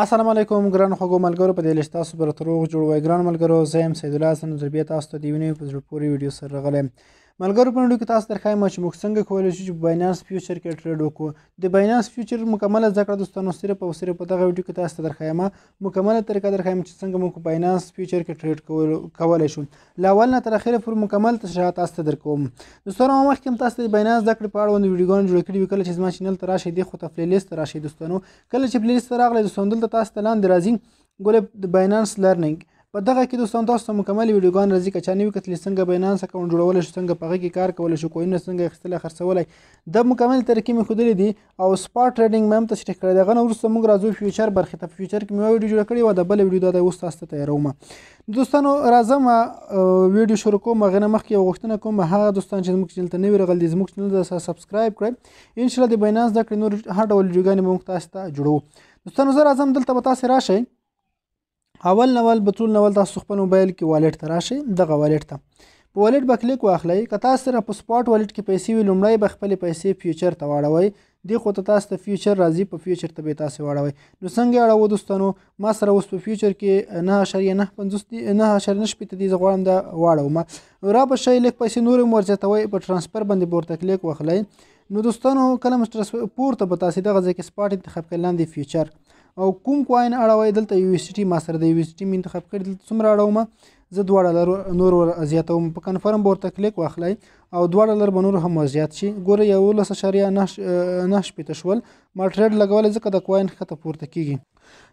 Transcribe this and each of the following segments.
السلام علیکم ګرانو خوږو ملګرو، په دې لږ تاسو به راته روغ جوړ وای. ګرانو ملګرو، زه یم سیدالله حسن نظربیه، تاسو ته د یوې نوې په زړه پورې ویډیو سره راغلی یم. ملګرو، په ویډیو کې تاسو درښایم چې موږ څنګه کولی شو چې په باینانس فیوچر کې ټریډ وکړو. د باینانس فیوچر مکمله زده کړه دوستانو صرف او صرف په دغه ویډیو کې تاسو ته درښایم. مکمله طریقه درښایم چې څنګه موږ په باینانس فیوچر کې ټریډ کولی شو. له اول نه تر اخره پورې مکمل تشریحات تاسو ته درکوم. دوستانو، مخکې هم تاسو ته د باینانس زده کړې په اړوند ویډیوګانې جوړې کړي وي. کله چې زما چینل ته راشئ، دې خوا ته پلی لیست ته راشئ دوستانو. کله چې پلی لیست ته راغلی دوستانو، دلته تاسو ته لاندې راځي ګورئ د باینانس لرنینګ. په دغه کې دوستانو تاسو ته مکمل ویډیوګانې راځي. که چا نه وي کتلې څنګه باینانس اکاونټ جوړولی شو، څنګه په هغه کې کار کولی شو، کوینونه څنګه اخیستلی خرڅولی، د مکمل طریقې مې ښودلې دي او سپاټ ټریډینګ مې هم تشریح کړی دی. هغه نه وروسته موږ راځو فیوچر برخې ته. په فیوچر کې مې یوه ویډیو جوړه کړې وه، د بله ویډیو دا دی اوس تاسو ته تیاروم. دوستانو راځم ویډیو شروع کوم. هغې نه مخکې یوه غوښتنه کوم، هغه دوستان چې زموږ چینل ته نوي راغلي دي، زموږ چینل ته سبسکرایب کړئ. انشاءالله د باینانس زده کړې نور هر ډول ویډیوګانې به موږ تاسو ته جوړوو. دوستانو زه راځم، دلته به تاسې راشئ. اول تاسو خپل موبایل کې والټ ته راشئ. دغه والټ ته په والټ به کلیک واخلئ. که تاسو سره په سپاټ والټ کې پیسې وي، لومړی به خپلې پیسې فیوچر ته واړوئ. دې خوا ته تاسو ته فیوچر راځي، په فیوچر ته به یې تاسې واړوئ. نو څنګه یې اړوو دوستانو؟ ما سره اوس په فیوچر کې 9.9 دي، زه غواړم دا واړوم. را به شئ، لږ پیسې نور هم ورزیاتوئ، په ټرانسفر باندې به ورته کلیک واخلئ. نو دوستانو کله مې پورته به تاسې دغه ځای کې سپاټ انتخاب کړئ، لاندې فیوچر او کوم کوین اړوئ. دلته یو اس ټي ما سره د یو اس ټي مې انتخاب کړی. دلته څومره اړوم؟ زه $2 نور ور زیاتوم. په کنفرم به ورته کلیک واخلئ او $2 به نور هم زیات شي. ګوره 11.9 شول. ما ټریډ لګولی ځکه د کوین ښکته پورته کېږي.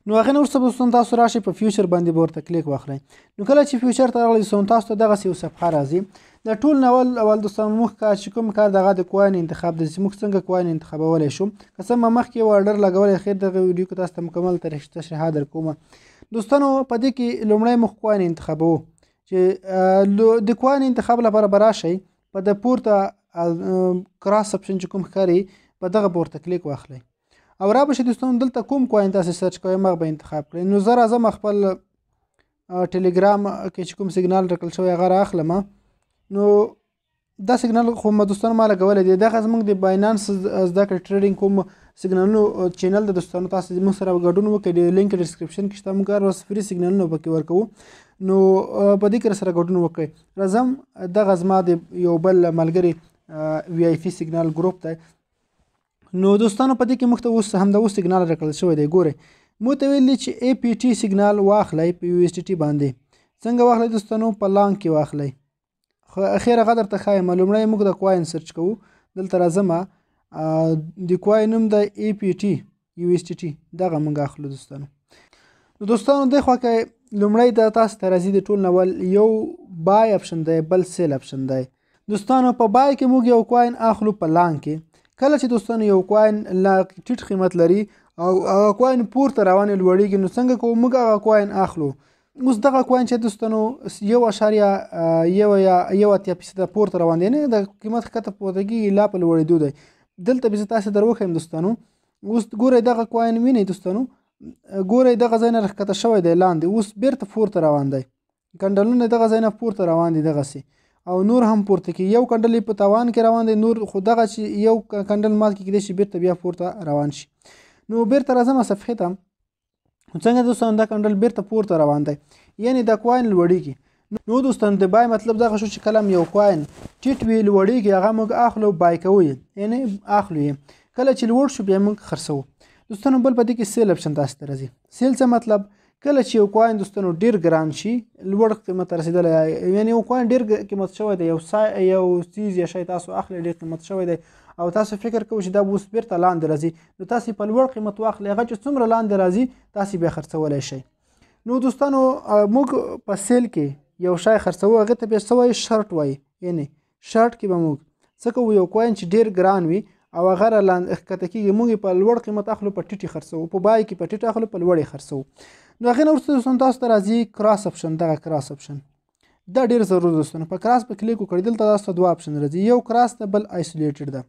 نو هغې نه وروسته به دوستان تاسو راشئ، په فیوچر باندې به ورته کلیک واخلئ. نو کله چې فیوچر ته راغلی دوستان، تاسو ته دغسې یو صفحه راځي. د ټول نه اول دوستان موږ کار چې کوم کار دغه د کوین انتخاب دی، چې موږ څنګه کوین انتخابولی شو. که څه ما مخکې یو آرډر لګولی، خیر دغه ویډیو کې تاسو ته مکمل تشریحات درکوم. دوستانو په دې کې لومړی موږ کوین انتخابوو. چې د کوین انتخاب لپاره به راشئ، په د پورته کراس اپشن چې کوم ښکاري، په دغه به ورته کلیک واخلئ او را به شئ دوستانو دلته کوم کوین تاسې سرچ کوئ هغه به انتخاب کړئ. نو زه راځم خپل ټلیګرام کې چې کوم سیګنال راکړل شوی هغه رااخلم. نو دا سیګنال خو دوستانو ما لګولی دی. دغه زموږ د باینانس زده کړې ټریډینګ کوم سیګنالونو چینل د دوستانو، تاسو زموږ سره ګډون وکړئ. لینک ډسکرپشن کې شته، موږ هر ورځ فري سیګنالونه پکې ورکوو. نو په دې کې سره ګډون وکړئ. راځم، دغه زما د یو بل ملګري وی آی پي سیګنال ګروپ دی. نو دوستانو په دې کې موږ ته اوس همدا اوس سیګنال راکړل شوی دی. ګورئ موږ ته ویل دي چې اے پی ټي سیګنال واخلئ په یو اس ټي باندې. څنګه واخلئ دوستانو؟ په لانګ کې واخلئ. اخیر هغه درته ښایم. لومړی موږ د کوین سرچ کوو. دلته راځم، د کوین نوم دی اے پی ټي یو اس ټي، دغه موږ اخلو دوستانو. نو دوستانو دې خوا کې لومړی د تاسو ته راځي د ټول نه اول یو بای اپشن دی، بل سیل اپشن دی. دوستانو په بای کې موږ یو کوین اخلو په لانګ کې. کله چې دوستانو یو کوین لا ټیټ قیمت لري او هغه کوین پورته روان لوړیږي، نو څنګه کوو؟ موږ هغه کوین اخلو. اوس دغه کوین چې دوستانو 1.1 پورته روان دی، یعنې د قیمت ښکته پورته کېږي، لا په لوړېدو دی. دلته به زه تاسې در وښیم دوستانو. اوس ګورئ دغه کوین وینئ دوستانو، ګورئ دغه ځای نه راښکته شوی دی لاندې، اوس بیرته پورته روان دی. کنډلونه دغه ځای نه پورته روان دي دغسې، او نور هم پورته کېږي. یو کنډل یې په تاوان کې روان دی، نور خو دغه چې یو کنډل مات کېدی شي بیرته بیا پورته روان شي. نو بیرته راځم صفحې ته. څنګه دوستانو دا کنډل بیرته پورته روان دی، یعنې دا کوین لوړیږي. نو دوستانو د بای مطلب دغه شو چې کله یو کوین ټیټ وي لوړیږي، هغه موږ اخلو بای کوو، یعنې اخلو یې. کله چې لوړ شو بیا موږ خرڅوو. دوستانو بل په دې کې سیل اپشن تاسو ته راځي. سیل څه مطلب؟ کله چې یو کوین دوستانو ډیر ګران شي، لوړ قیمت ته رسېدلی، یعنې یو کوین ډیر قیمت شوی دی، یو څیز یا شی تاسو اخلئ ډیر قیمت شوی دی او تاسو فکر کوئ چې دا اوس بیرته لاندې راځي، نو تاسې په لوړ قیمت واخلئ. هغه چې څومره لاندې راځي تاسې بیا خرڅولی شئ. نو دوستانو موږ په سیل کې یو شی خرڅوو، هغې ته بیا څه وایي؟ شرط وایي. یعنې شرط کې به موږ څه کوو؟ یو کوین چې ډیر ګران وي او هغه را ښکته کېږي، موږ یې په لوړ قیمت اخلو، په ټیټ یې خرڅوو. په بای کې په ټیټ اخلو، په لوړ یې خرڅوو. نو هغې نه وروسته دوستانو تاسو ته راځي کراس اپشن. دغه کراس اپشن دا ډېر ضرور دوستانو. په کراس په کلیک وکړئ. دلته تاسو ته 2 اپشن راځي، یو کراس ده، بل آیسولیټډ ده.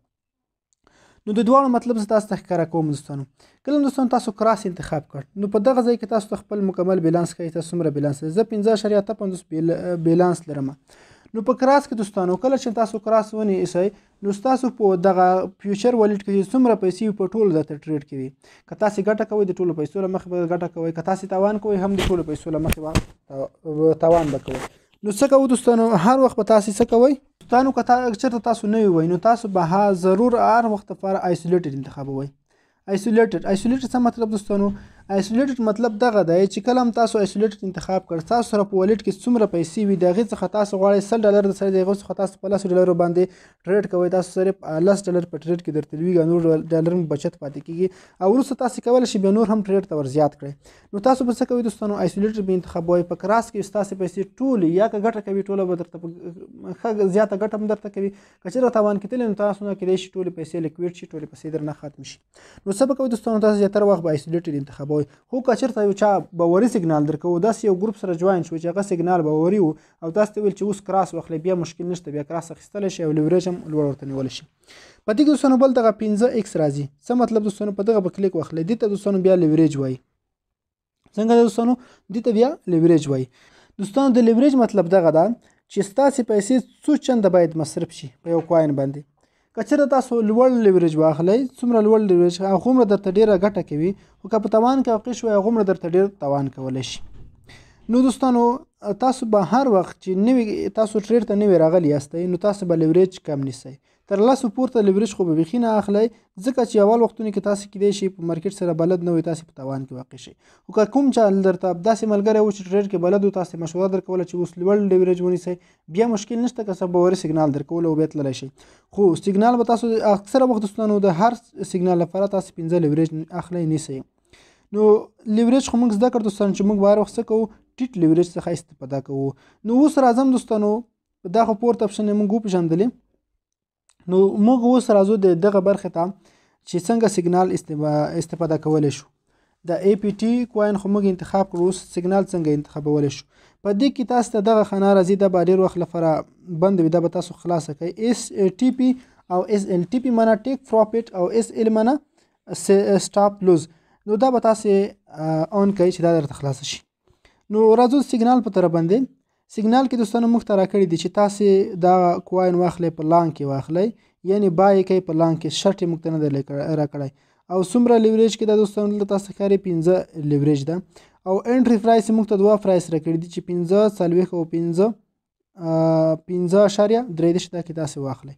نو د دواړو مطلب زه تاسو ته ښکاره کوم دوستانو. کله دوستانو تاسو کراس انتخاب کړ، نو په دغه ځای کې تاسو ته خپل مکمل بیلانس ښایي، تاسو څومره بیلانس لرئ. زه 15.58 بیلانس لرم. نو په کراس کې دوستانو کله چې تاسو کراس ونیسئ نو ستاسو په دغه فیوچر والټ کې څومره پیسې په ټولو درته ټریډ کوي. که تاسې ګټه کوئ د ټولو پیسو له مخې به ګټه کوئ، که تاسې تاوان کوئ هم د ټولو پیسو له مخې به تاوان به کوئ. نو څه کوو دوستانو، هر وخت به تاسې څه کوئ دوستانو، که چېرته تاسو نوي وئ نو تاسو به ضرور هر وخت لپاره آیسولیټډ انتخابوئ. آیسولیټډ څه مطلب دوستانو؟ آیسولیټډ مطلب دغه دی چې کله هم تاسو آیسولیټډ انتخاب کړ، تاسو سره په والټ کې څومره پیسې وي د هغې څخه تاسو غواړئ $100 درسره د هغې څخه تاسو په $10 باندې ټریډ کوئ، تاسو صرف $10 په ټریډ کې درته لویږي، نور ډالر هم بچت پاتې کېږي او وروسته تاسې کولی شئ بیا نور هم ټریډ ته ورزیات کړئ. نو تاسو به څه کوئ دوستانو، آیسولیټډ به انتخابوئ. په کراس کې ستاسې پیسې ټولې یا که ګټه کوي ټوله به درته ښه زیاته ګټه هم درته کوي، که چېرته تاوان کېدلی نو تاسو نه کېدای شي ټولې پیسې لیکویډ شي، ټولې پیسې درنه ختم شي. نو څه به کوئ دوستانو، تاسو زیاتره وخت به آیسولیټډ انتخابوئ. خو که چېرته یو چا باوري سیګنال درکوو، داسې یو ګروپ سره جوین شو چې هغه سیګنال باوري و او تاسو ته ویل چې اوس کراس واخلئ، بیا مشکل نشته، بیا کراس اخیستلی شي او لیوریج هم لوړ ورته نیولی شي. په دې کې دوستانو بل دغه 5x راځي. څه مطلب دوستانو؟ په دغه به کلیک واخلئ، دې ته دوستانو بیا لیوریج وایي. څنګه ده دوستانو؟ دې ته بیا لیوریج وایي. دوستانو د لیوریج مطلب دغه ده چې ستاسې پیسې څو چنده باید مصرف شي په یو کوین باندې. که چېرته تاسو لوړ لیوریج واخلئ، څومره لوړ لیوریج هغومره درته ډېره ګټه کوي، خو که په تاوان کې واقع شوی هغومره درته ډېر تاوان کولی شي. نو دوستانو تاسو به هر وخت چې نوي تاسو ټریډ ته نوي راغلي یاستئ نو تاسو به لیوریج کم نیسئ. تر 10 پورته لیوریج خو به بیخي نه اخلئ، ځکه چې اول وختونو کې تاسو کیدای شي په مارکیټ سره بلد نه وئ، تاسو په تاوان کې واقع شئ. خو که کوم چا درته داسې ملګری و چې ټریډ کې بلد و، تاسو مشوره درکوله چې اوس لوړ لیوریج ونیسئ، بیا مشکل نشته که څه باوري سیګنال درکول او بیا تللی شئ. خو سیګنال به تاسو اکثره وخت دوستانو د هر سیګنال لپاره تاسو 15 لیوریج اخلئ نیسئ. نو لیوریج خو موږ زده کړ دوستانو چې موږ به هر وخت څه کوو، ټیټ لیوریج څخه استفاده کوو. نو اوس راځم دوستانو، دا خو پورته اپشن یې موږ وپېژندلې. نو موږ اوس راځو د دغه برخې ته چې څنګه سیګنال استفاده کولی شو. د APT کوین خو موږ انتخاب کړو، اوس سیګنال څنګه انتخابولی شو. په دې کې تاسو ته دغه خانه راځي، دا به ډېر وخت لپاره بند وي، دا به تاسو خلاصه کوئ. STP او SLTP معنا ټیک پروفیټ او SL معنا سټاپ لوز. نو دا به تاسې آن کوئ چې دا درته خلاصه شي. نو راځو سیګنال په طرف باندې. سیګنال کې دوستانو موږ ته راکړي دي چې تاسې دا کوین واخلئ په لانګ کې واخلئ، یعنې بای یې کوئ په لانګ کې، شرط یې موږ ته نه دی راکړی. او څومره لیوریج کې دا دوستانو دلته تاسو ته ښکاري 15 لیوریج ده. او انټري پرایس یې موږ ته 2 پرایس راکړي دي چې 15 او 15.3 دا کې تاسې واخلئ.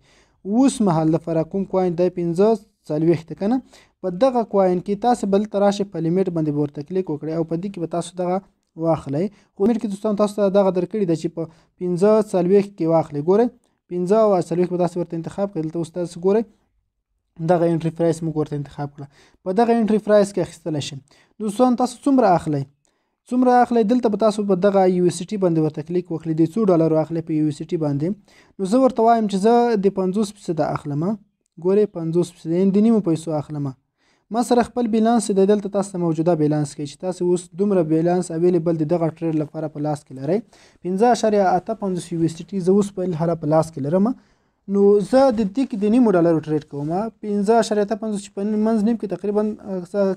اوس مهال لپاره کوم کوین دی 15.4 که نه، په دغه کوین کې تاسې به دلته راشئ، په لیمیټ باندې به ورته کلیک وکړئ او په دې کې به تاسو دغه واخلئ. خو لیمیټ کې دوستانو تاسو ته دغه درکړي ده چې په 15.4 کې واخلئ. ګورئ 15.4 به تاسو ورته انتخاب کړئ. دلته اوس تاسو ګورئ دغه انټري پرایس موږ ورته انتخاب کړه، په دغه انټري پرایس کې اخیستلی شئ. دوستانو تاسو څومره اخلئ دلته به تاسو په دغه USDT باندې ورته کلیک وکړئ، د $2 اخلئ په USDT باندې. نو زه ورته وایم چې زه د 50% اخلم. ګورئ 50% یعنې د نیمو پیسو اخلم. ما سره خپل بیلانس دی، دلته تاسو ته موجوده بیلانس کوي چې تاسو اوس دومره بیلانس اویلیبل د دغه ټریډ لپاره په لاس کې لرئ. 15.58 USDT زه اوس په هله په لاس کې لرم. نو زه د دې کې د نیمو ډالرو ټریډ کوم. 15.58 چې په منځ نیم کې تقریبا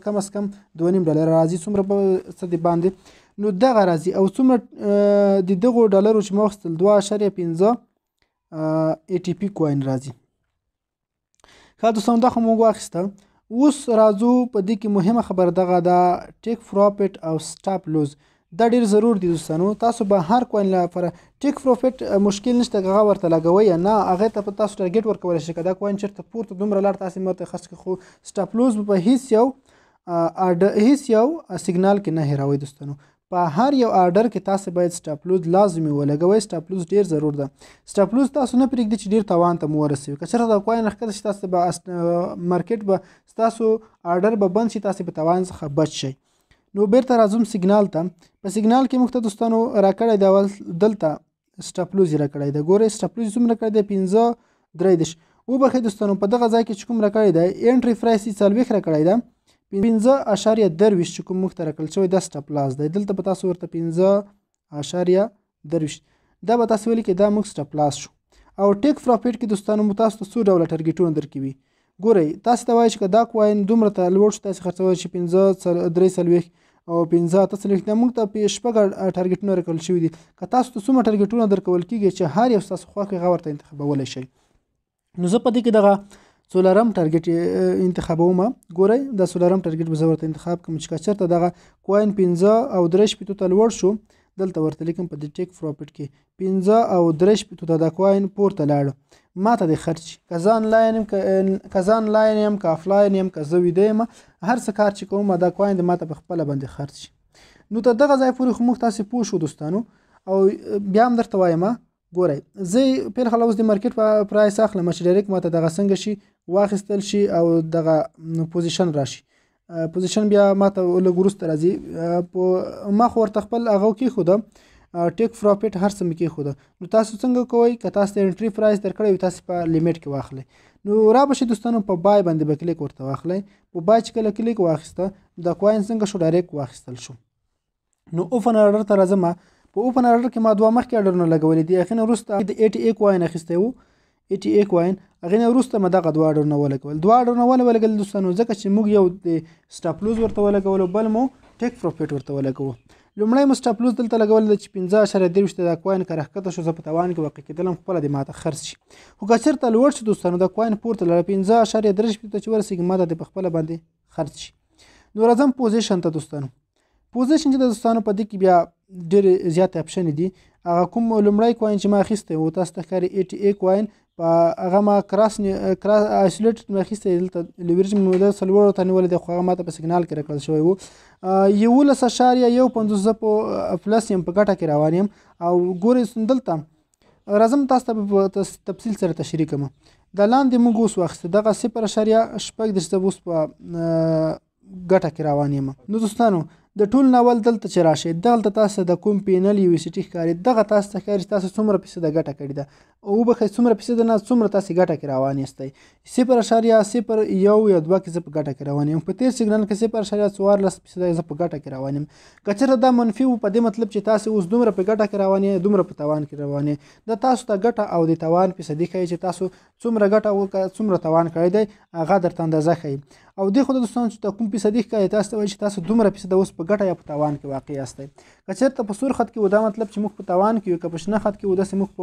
کم از کم $2.5 راځي، څومره به څه د باندې نو دغه راځي. او څومره د دغو ډالرو چې ما واخیستل 2.15 ATP کوین راځي. ښه دوستانو دا خو موږ واخیسته. اوس راځو په دې کې مهمه خبر دغه ده، ټیک پروفیټ او سټاپ لوز. دا ډېر ضرور دي دوستانو. تاسو به هر کوین لپاره ټیک پروفیټ مشکل نشته که هغه ورته لګوئ یا نه، هغې ته په تاسو ټارګېټ ورکولی شئ. که دا کوین چېرته پورته دومره لاړ تاسې مرته خرڅ کړئ، خو سټاپ لوز په هیڅ یو سیګنال کې نه هېروئ دوستانو. په هر یو آرډر کې تاسو باید سټاپ لوز لازمي ولګوئ. سټاپ لوز ډېر ضرور ده. سټاپ لوز تاسو نه پرېږدي چې ډېر تاوان ته مو ورسوي. که چېرته دا کوین راښکته شي تاسو به مارکیټ به ستاسو آرډر به بند شي، تاسې په تاوان څخه بچ شئ. نو بیرته راځم سیګنال ته. په سیګنال کې موږ ته دوستانو راکړی دی اول دلته سټاپ لوز یې راکړی دی. ګورئ سټاپ لوز څومره راکړی دی 15.3. وبخښئ دوستانو په دغه ځای کې چې کوم راکړی دی انټري پرایس یې 40 راکړی دی. 15.2 چې کوم موږ ته راکړل شوی دا سټاپ لاس دی. دلته به تاسو ورته 15.2 دا به تاسو ولیکئ دا موږ سټاپ لاس شو. او ټیک پروفیټ کې دوستانو مو تاسو ته څو ډوله ټارګېټونه درکوي. ګورئ تاسو ته وایي چې که دا کوین دومره ته لوړ شو تاسې خرڅولی شئ 15.3 او 15 دا موږ ته په شپږ ټارګټونه راکول شوي دي. که تاسو ته څومره ټارګټونه درکول کېږي چې هر یو ستاسو خوښ هغه ورته انتخابولی شئ. نو زه په دې کې دغه څلورم ټارګټ انتخابوم. ګورئ دا څلورم ټارګټ به زه ورته انتخاب کوم چې که چېرته دغه کوین 15 او 3 ته لوړ شو دلته ورته لیکم په دې ټیک پروفیټ کې 15 او 3 ته دا کوین پورته لاړ ما ته د خرچ که زه آنلاین یم که آفلاین یم که زه ویده یم هر څه کار چې کوم دا کوین د ما ته په خپله باندې خرچ. نو تر دغه ځای پورې خو موږ تاسې پوه شو دوستانو. او بیا هم درته وایم ګورئ زه پیل خلا اوس د مارکیټ په پرایس اخلم چې ډایرکټ ماته دغه څنګه شي واخیستل شي او دغه پوزیشن راشي. پوزیشن بیا ماته لږ وروسته راځي په ما خو ورته خپل هغه کېښوده ټیک پروفیټ هر څه مې کېښوده. نو تاسو څنګه کوئ که تاسو ته انټري پرایس درکړی وي تاسې په لیمیټ کې واخلئ. نو را به شي دوستانو په بای باندې به کلیک ورته واخلئ. په بای چې کله کلیک واخیسته دا کوین څنګه شو ډایرکټ واخیستل شو. نو اوپن آرډر ته راځم. په اوپن آرډر کې ما دوه مخکې آرډرونه لګولي دي. هغې نه وروسته د 80A کوین اخیستی و 80A کوین هغې نه وروسته مې دغه دوه آرډرونه ولګول. دوه آرډرونه ولې ولګول دوستانو ځکه چې موږ یو د سټاپ لوز ورته ولګولو بل مو ټیک پروفیټ ورته ولګوو. لومړی مو سټاپ لوز دلته لګول دی چې 15.23 دا کوین که راښکته شو زه په تاوان کې واقع کېدلم خپله د ماته خرڅ شي. خو که چېرته لوړ شي دوستانو دا کوین پورته لاړه 15.3 ته چې ورسېږي ماته د په خپله باندې خرڅ شي. نو راځم پوزیشن ته دوستانو. پوزیشن چې د دوستانو په دې کې بیا ډېرې زیاتې اپشنې دي. هغه کوم لومړی کوین چې ما اخیستی و تاسو ته ښکاري 80A کوین په هغه ما کراس آیسولیټډ مې اخیستی دلته لیورج مې د څلورو ته نیولی دی خو هغه ماته په سیګنال کې راکړل شوی و 11.15 زه په پلس یم په ګټه کې روان یم. او ګورئ دلته راځم تاسو ته په تفصیل سره تشریح کوم. دا لاندې موږ اوس واخیسته دغه 0.6 زه اوس په ګټه کې روان یم. نو دوستانو د ټول ناول دلته چې راشئ دلته تاسو د کوم پینل یونیورسټي ښکاري دغه تاسو ته ښکاري چې تاسو څومره فیصده ګټه کړې ده. وبښئ څومره فیصده نه څومره تاسې ګټه کې روان یاستئ. 0.01 یا 2 کې زه په ګټه کې روان یم. په تېر سیګنال کې 0.14% زه په ګټه کې روان یم. که چېرته دا منفي و په دې مطلب چې تاسې اوس دومره په ګټه کې روان یې دومره په تاوان کې روان یې. دا تاسو ته ګټه او د تاوان فیصدي ښایي چې تاسو څومره ګټه وکړه څومره تاوان کړی دی هغه درته اندازه ښایي. او دې خو د دوستانو چې د کوم فیصدي ښکاري تاسو ته وایي چې تاسو دومره فیصده اوس په ګټه یا په تاوان کې واقع یاستئ. که چېرته په سور خط کې و دا مطلب چې موږ په تاوان کې یو که په شنه خط کې و داسې موږ په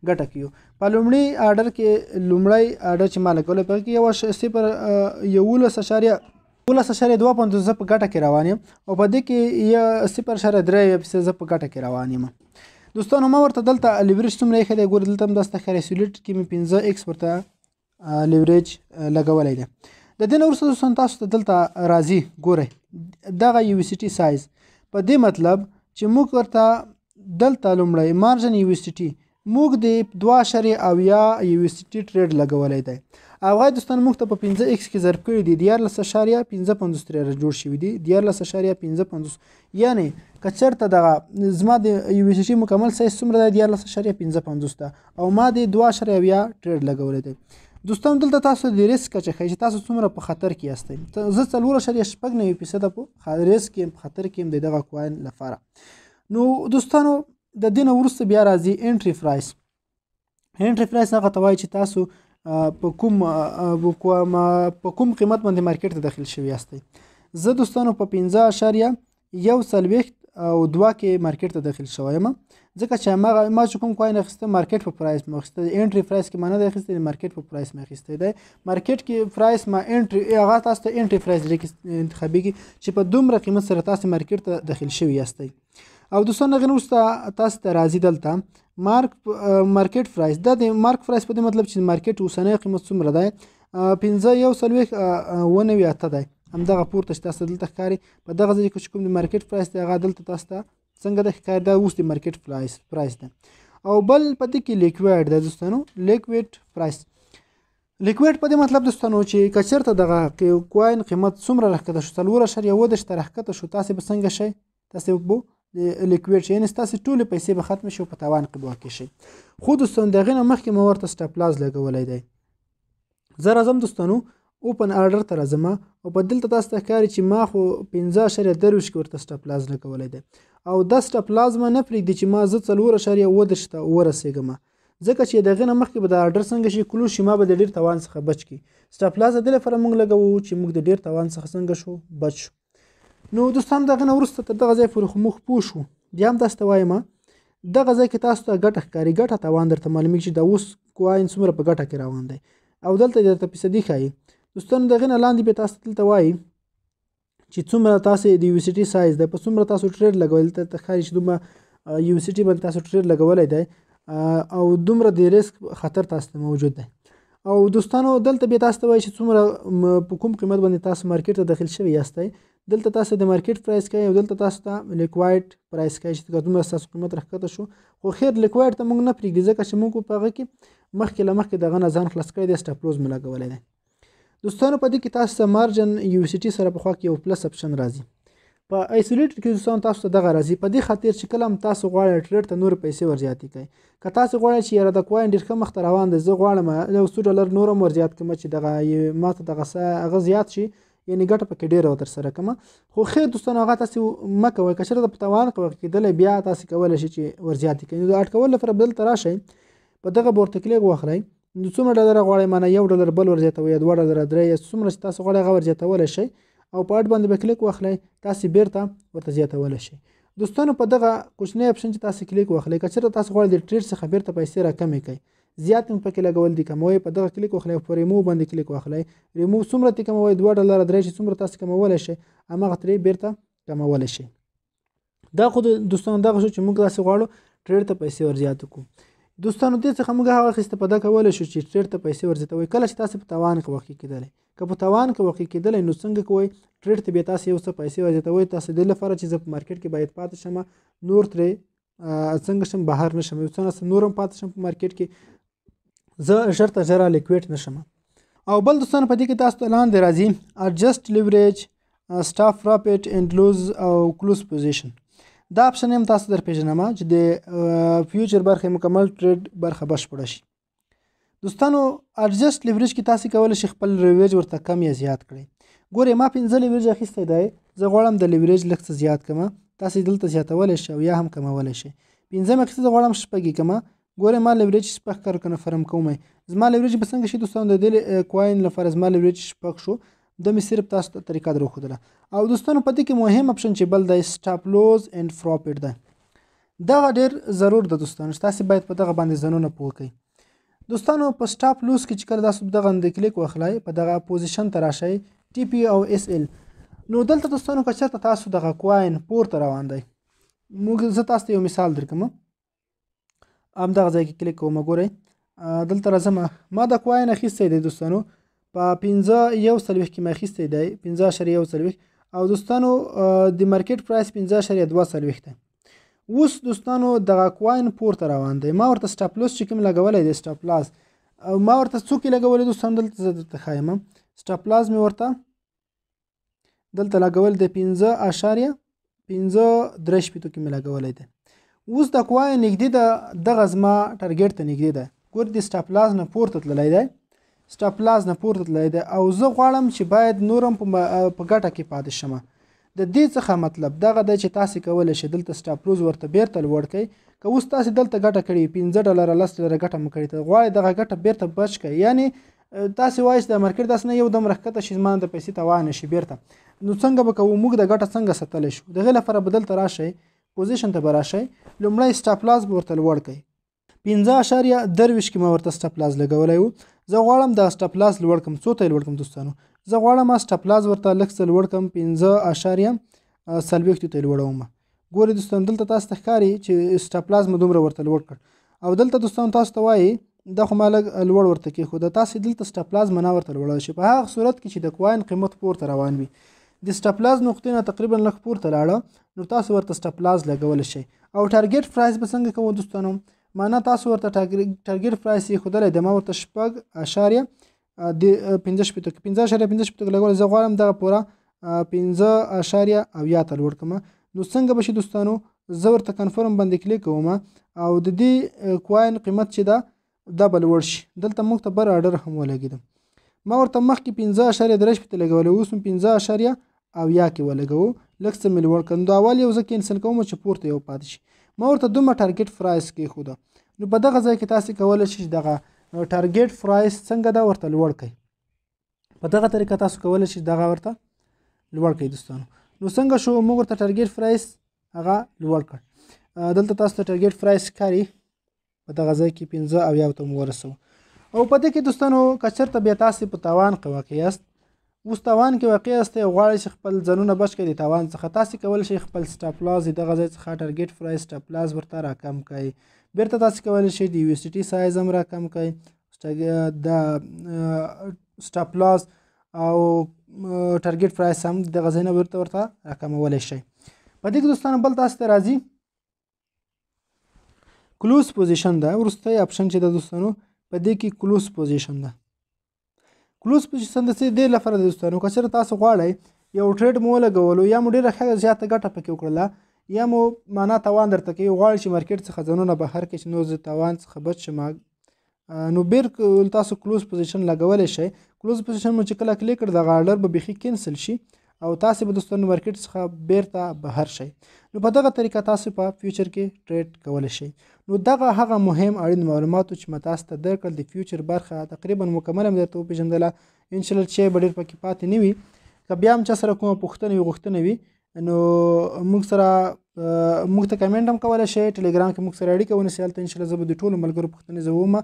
ګټه کې یو. په لومړي آرډر کې لومړی آرډر چې ما لګولی په هغې کې 11.2 زه په ګټه کې روان یم او په دې کې 0.3% زه په ګټه کې روان یم. دوستانو ما ورته دلته لیورج څومره ایښی دی ګورئ دلته هم داسې ښکاري ایسولیټ کې مې 15x ورته لیورج لګولی دی. د دې نه وروسته دوستانو تاسو ته دلته راځي ګورئ دغه یونیورسټي سایز په دې مطلب چې موږ ورته دلته لومړی مارجن یونیورسټي موږ د 2.0 یونیورسټي ټریډ لګولی دی. هغه دوستان موږ ته په 15x کې ضرب کړي دي 14.55 ترې جوړ شوي دي 14.55 یعنی که چېرته دغه زما د یونیورسټي مکمل سایز څومره دی 14.55 ده او ما د 2.0 ټریډ لګولی دی. دوستان دلته تاسو د ریسک کچه ښایي چې تاسو څومره په خطر کې یاستئ. زه 4.9% په ریسک یم په خطر کې یم د دغه کوین لپاره. نو دوستانو د دې نه وروسته بیا راځي انټري پرایس. انټري پرایس هغه ته وایي چې تاسو په کوم قیمت باندې مارکیټ ته داخل شوي یاستئ. زه دوستانو په 15.1 او 2 کې مارکیټ ته داخل شوی یم ځکه چې ما چې کوم کوین اخیسته مارکیټ په پرایس مې اخیسته انټري پرایس کې ما نه دی اخیستی مارکیټ په پرایس مې اخیستی دی. مارکیټ کې پرایس ما انټري هغه تاسو ته انټري پرایس انتخابېږي چې په دومره قیمت سره تاسو مارکیټ ته داخل شوي یاستئ. او دوستانو هغې نه وروسته تاسو ته راځي دلته مارکیټ پرایس. دا د مارک پرایس په دې مطلب چې مارکیټ اوسنی قیمت څومره دی 15.98 دی همدغه پورته چې تاسو دلته ښکاري په دغه ځای کې چې کوم د مارکیټ پرایس دی هغه دلته تاسو ته څنګه د ښکاري دا اوس د مارکیټ پرایس دی. او بل په دې کې لیکویډ دی دوستانو لیکویډ پرایس. لیکویډ په دې مطلب دوستانو چې که چېرته دغه کوین قیمت څومره راښکته شو 4.1 ته راښکته شو تاسې به څنګه شئ تاسې به لیکویډ شئ یعنې ستاسې ټولې پیسې به ختمې شي او په تاوان کې به واقع شئ. خو دوستانو د هغې نه مخکې مې ورته سټاپ لاس لګولی دی. زه راځم دوستانو اوپن آرډر ته راځم او په دلته تاسو ته ښکاري چې ما خو 15.23 کې ورته سټاپ لاس لګولی دی او دا سټاپ لاس ما نه پرېږدي چې ما زه 4.2 ته ورسېږم ځکه چې د هغې نه مخکې به د آرډر څنګه شي کلوز شي ما به د ډېر تاوان څخه بچ کړي. سټاپ لاس د دې لپاره موږ لګوو چې موږ د ډېر تاوان څخه څنګه شو بچ شو. نو دوستان دغه نه وروسته تر دغه ځای پورې خو موږ پوه شو. بیا هم تاسو ته وایم دغه ځای کې تاسو ته ګټه ښکاري، ګټه تاوان درته معلومیږي چې دا اوس کوین څومره په ګټه کې روان دی او دلته درته فیصدي ښایي. دوستانو دغې نه لاندې بیا تاسو دلته وایي چې څومره تاسې د یو سي ټي سایز دی، په څومره تاسو ټریډ لګولی. دلته ښکاري چې دومره یو سي ټي باندې تاسو ټریډ لګولی دی او دومره د ریسک خطر تاسو ته موجود دی. او دوستانو دلته بیا تاسو ته وایي چې څومره په کوم قیمت باندې تاسو مارکیټ ته داخل شوي یاستئ. دلته تاسو د مارکیټ پرایس کوي او دلته تاسو ته لیکوایډ پرایس کوي چې دومره ستاسو قیمت راښکته شو. خو خیر لیکوایډ ته موږ نه پرېږدي ځکه چې موږ په هغه کې مخکې له مخکې دغه نه ځان خلاص کړی دی، سټاپ لوز مې لګولی دی. دوستانو په دې کې تاسو ته مارجن یو سي ټي سره په خوا کې یو پلس اپشن راځي. په آیسولیټډ کې دوستانو تاسو ته دغه راځي، په دې خاطر چې کله هم تاسو غواړئ ټریډ ته نور پیسې ورزیاتې کړئ. که تاسو غواړئ چې یاره د کوین ډېر ښه مخته روان دی، زه غواړم یو څو ډالر نور هم ورزیات کړم چې دغه ما ته دغه هغه زیات شي، یعنې ګټه پکې ډېره ورسره کړمه. خو خیر دوستانو هغه تاسې مه کوئ. که چېرته په تاوان کېدلی بیا تاسې کولی شئ چې ورزیاتې کړئ. نو د اټکولو لپاره دلته راشئ، په دغه به ورته کلیک واخلئ. نو څومره ډالره غواړئ، معنی یو ډالر بل ورزیاتوئ یا 2 ډالره 3 یا څومره چې تاسو غواړئ هغه ورزیاتولی شئ او په اډ باندې به کلیک واخلئ، تاسې بیرته ورته زیاتولی شئ. دوستانو په دغه کوچنی اپشن چې تاسې کلیک واخلئ، که چېرته تاسو غواړئ د ټریډ څخه بیرته پیسې راکمې کړئ، زیات مې پکې لګول دي کموئ، په دغه کلیک واخلئ او په ریموو باندې کلیک واخلئ. ریموو څومره ترې کموئ، 2 ډالره 3 چې څومره تاسې کمولی شئ هماغه ترې بیرته کمولی شئ. دا خو دوستانو دغه شو چې موږ داسې غواړو ټریډ ته پیسې ورزیاتو کړو. دوستانو دې څخه موږ هغه استفاده کولی شو چې ټریډ ته پیسې ورزیاتوئ. کله چې تاسې په تاوان کې واقع کېدلی، که په تاوان کې واقع کېدلی نو څنګه کوئ، ټریډ ته بیا تاسې یو څه پیسې ورزیاتوئ. تاسې دې لپاره چې زه په مارکیټ کې باید پاتې شم، نور ترې څنګه شم بهر نه شم، یو څه نور هم پاتې شم په مارکیټ کې، زه ژر تر ژره لیکویډ نه شم. او بل دوستانو په دې کې تاسو ته لاندې راځي اډجسټ لیوریج، سټاپ پروفیټ اینډ لوز او کلوز پوزیشن. دا اپشن هم تاسو در پیژنم چې د فیوچر برخه مکمل ټریډ برخه بشپړه شي. دوستانو اډجسټ لیوریج کې تاسو کولی شئ خپل لیوریج ورته کم یا زیات کړئ. ګورئ ما 15 لیوریج اخیستی دی، زه غواړم د لیوریج لږ څه زیات کړم، تاسو دلته زیاتولی شئ او یا هم کمولی شئ. 15 مې اخیستی، زه غواړم 6 یې کړم. ګورئ ما لیوریج 6 کنفرم کوم، زما لیوریج به څنګه شي دوستانو، د دې کوین لپاره زما لیوریج 6 شو، د مې صرف تاسو ته طریقه در وښودله. او دوستانو په دې کې مهم اپشن چې بل دی سټاپ لوز اینډ پروفیټ دی، دغه ډېر ضرور ده دوستانو چې تاسې باید په دغه باندې ځانونه پوه کړئ. دوستانو په سټاپ لوز کې چې کله تاسو دغه باندې کلیک واخلئ، په دغه پوزیشن ته راشئ ټي پی او اس ال. نو دلته دوستانو که چېرته تاسو دغه کوین پورته روان دی، زه تاسو ته یو مثال درکړم، همدغه ځای کې کلیک کوم. ګورئ دلته راځم، ما د کوین اخیستی دی دوستانو په 15.1 کې مې اخیستی دی 15.1 او دوستانو د مارکیټ پرایس 15.2 دی. اوس دوستانو دغه کوین پورته روان دی، ما ورته سټاپ لوس چې کوم لګولی دی سټاپ لاس، او ما ورته څوک یې لګولی دوستانو دلته زه درته ښایم. سټاپ لاس مې ورته دلته لګولی دی 15.3 کې مې لګولی دی. اوس د کوین نږدې ده دغه زما ټارګیټ ته نږدې ده. ګور د سټاپ لاس نه پورته تللی دی، سټاپ لاس نه پورته تللی دی او زه غواړم چې باید نور هم په ګټه کې پاتې شم. د دې څخه مطلب دغه دی چې تاسې کولی شئ دلته سټاپ لوز ورته بیرته لوړ کړئ. که اوس تاسې دلته ګټه کړې 15 ډالره 10 ډالره ګټه مو کړې، ته غواړئ دغه ګټه بیرته بچ کړئ، یعنې تاسې وایئ چې د مارکیټ داسې نه یو دم راښکته شي زما د پیسې تاوان نه شي بیرته، نو څنګه به کوو، موږ د ګټه څنګه ساتلی شو؟ د هغې لپاره به دلته راشئ، پوزیشن ته به راشئ، لومړی سټاپ لاس به ورته لوړ کړئ. 15.23 کې مې ورته سټاپ لاس لګولی و، زه غواړم د سټاپ لاس لوړ کړم. څو ته یې لوړ کړم دوستانو؟ زه غواړم سټاپ لاس ورته لږ څه لوړ کړم، 15.40 ته یې لوړوم. ګورئ دوستانو دلته تاسو ته ښکاري چې سټاپ لاس مې دومره ورته لوړ کړ، او دلته دوستانو تاسو ته وایي دا خو ما لږ لوړ ورته کېښوده، تاسې دلته سټاپ لاس منا ورته لوړولی شئ په هغه صورت کې چې د کوین قیمت پورته روان وي. د سټاپ لاس نقطې نه تقریبا لږ پورته لاړه، نو تاسو ورته سټاپ لاس لګولی شئ. او ټارګیټ پرایس به څنګه کوو دوستانو؟ معنا تاسو ورته ټارګیټ پرایس یې ښودلی دی، ما ورته 15.15 لګولی، زه غواړم دغه پوره 15.0 ته لوړ کړم. نو څنګه به شي دوستانو؟ زه ورته کنفرم باندې کلیک کوم او د دې کوین قیمت چې ده دا به لوړ شي. دلته موږ ته بر آرډر هم ولګېده، ما ورته مخکې 15.3 لګولی، اوس هم 15.0 کې ولګوو، لږ څه مې لوړ کړ. نو د اول یو زه کینسل کوم چې پورته یو پاتې شي، ما ورته دومره ټارګیټ پرایس کېښوده. نو په دغه ځای کې تاسې کولی شئ چې دغه ټارګیټ پرایس څنګه ده ورته لوړ کړئ. په دغه طریقه تاسو کولی شئ دغه ورته لوړ کړئ دوستانو. نو څنګه شو موږ ورته ټارګیټ پرایس هغه لوړ کړ. دلته تاسو ته ټارګیټ پرایس ښکاري په دغه ځای کې 15 ته مو ورسوو. او په دې کې دوستانو که چېرته بیا تاسې په تاوان کې واقع یاست، اوس تاوان کې واقع یاست او غواړئ چې خپل ځانونه بچ کړئ د تاوان څخه، تاسې کولی شئ خپل سټاپ لاس د دغه ځای څخه ټارګیټ پرایس سټاپ لاس ورته راکم کړئ. بیرته تاسې کولی شئ د یو اس ټي ټي سایز هم راکم کړئ، د سټاپ لاس او ټارګیټ پرایس هم دغه ځای نه ورته راکمولی شئ. په دې کې دوستانو بل تاسو ته راځي کلوز پوزیشن ده، وروستی اپشن چې ده دوستانو په دې کې کلوز پوزیشن ده. کلوز پوزیشن د څه دې لپاره ده دوستانو، که چېرته تاسو غواړئ یو ټریډ مو ولګولو یا مو ډېره ښه زیاته ګټه پکې وکړله یا مو معنا تاوان درته کوي، غواړئ چې مارکیټ څخه ځانونه بهر کړئ چې نور زه تاوان څخه بچ شم، نو بیر تاسو کلوز پوزیشن لګولی شئ. کلوز پوزیشن مو چې کله کلیک کړ دغه آرډر به بیخي کینسل شي او تاسې به دوستانو مارکیټ څخه بیرته بهر شئ. نو په دغه طریقه تاسو په فیوچر کې ټریډ کولی شئ. نو دغه هغه مهم اړین معلوماتو چې ما تاسو ته درکړل د فیوچر برخه تقریبا مکمله مې درته وپېژندله. انشاءالله چې به ډېر پکې پاتې نه وي. که بیا هم چا سره کومه پوښتنه وي غوښتنه وي نو موږ ته کمنټ هم کولی شئ، ټلیګرام کې موږ سره اړیکه ونیسئ. هلته انشاءالله زه به د ټولو ملګرو پوښتنې ځوابوم.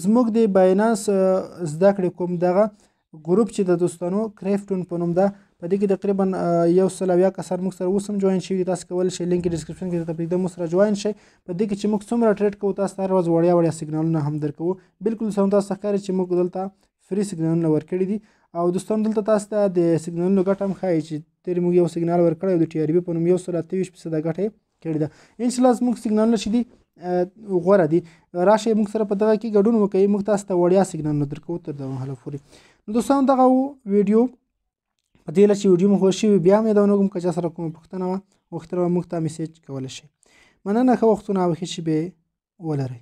زموږ د باینانس زده کړې کوم دغه ګروپ چې د دوستانو کریپټون په نوم ده، په دې کې تقریبا 100 کسان موږ سره اوس هم جوین شوي. تاسو کولی شئ لینک ډسکرپشن کې درته پرېږدم، موږ سره جوین شئ. په دې کې چې موږ څومره ټریډ کوو تاسو ته هر ورځ وړیا وړیا سیګنالونه هم درکوو. بالکل سم تاسو ته ښکاري چې موږ دلته فري سیګنالونه ورکړي دي او دوستانو دلته تاسو ته د سیګنالونو ګټه هم ښایي چې تېرې موږ یو سیګنال ورکړی او د ټي ار بي په نوم 128% ګټه یې کړې ده. انشاءالله زموږ سیګنالونه چې دي غوره دي، راشئ موږ سره په دغه کې ګډون وکړئ، موږ تاسو ته وړیا سیګنالونه درکوو تر دغه مهاله پورې. نو دوستانو دغه ویډیو په دې هیله چې ویډیو مو خوښ شوي، بیا هم یادونه کوم که چا سره کومه پوښتنه وه غوښتنه وه موږ ته میسیج کولی شئ. مننه، ښه وختونه او ښې شېبې ولرئ.